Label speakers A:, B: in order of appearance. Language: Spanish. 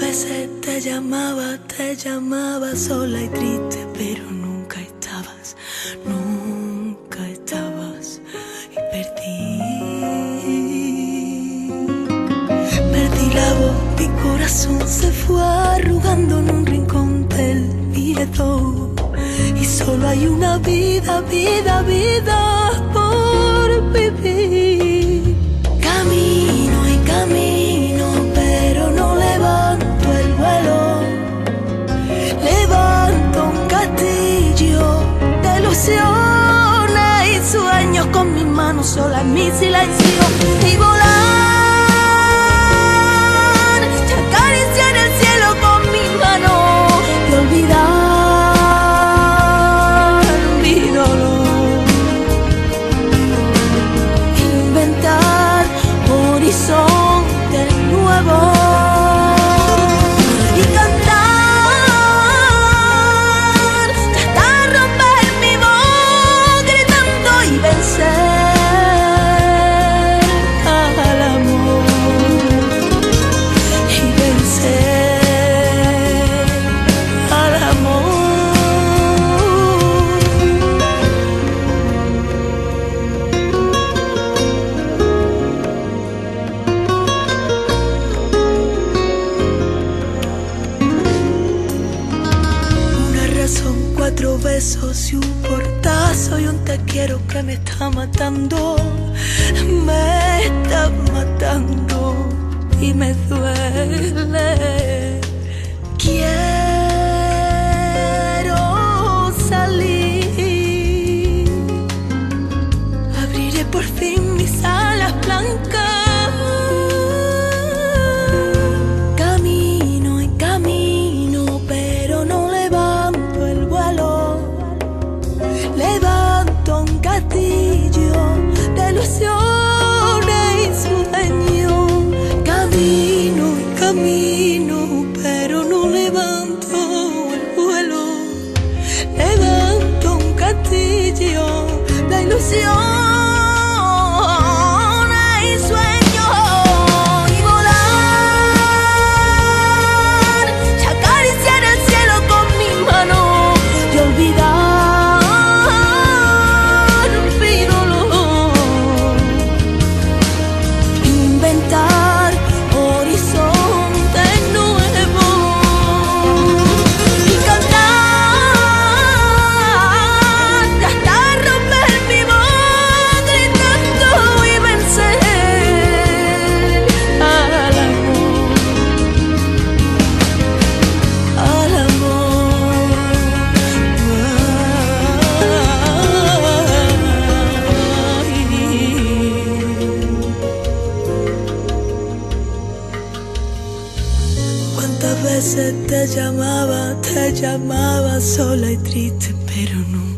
A: veces te llamaba sola y triste, pero nunca estabas y perdí la voz, mi corazón se fue arrugando en un rincón del miedo y solo hay una vida por vivir. Camino y camino, pero no levanto el vuelo. Levanto un castillo de ilusiones y sueños con mis manos sola en mi silencio y volar y acariciar el cielo con mis manos y olvidar mi dolor. Inventar horizontes nuevos y cantar hasta romper mi voz gritando y vencer al amor y vencer al amor. Una razón, 4 besos y un portazo y un te quiero que me está matando y me duele. Quiero salir, abriré por fin mis alas blancas. Camino y camino, pero no levanto el vuelo. Levanto un castillo de ilusiones y sueños. Camino y camino, pero no levanto el vuelo. Levanto un castillo de ilusiones y sueños y volar y acariciar el cielo con mis manos y olvidar mi dolor. Inventar horizontes nuevos y cantar hasta romper mi voz gritando y vencer al amor, al amor. ¿Cuántas veces te llamaba sola y triste, pero nunca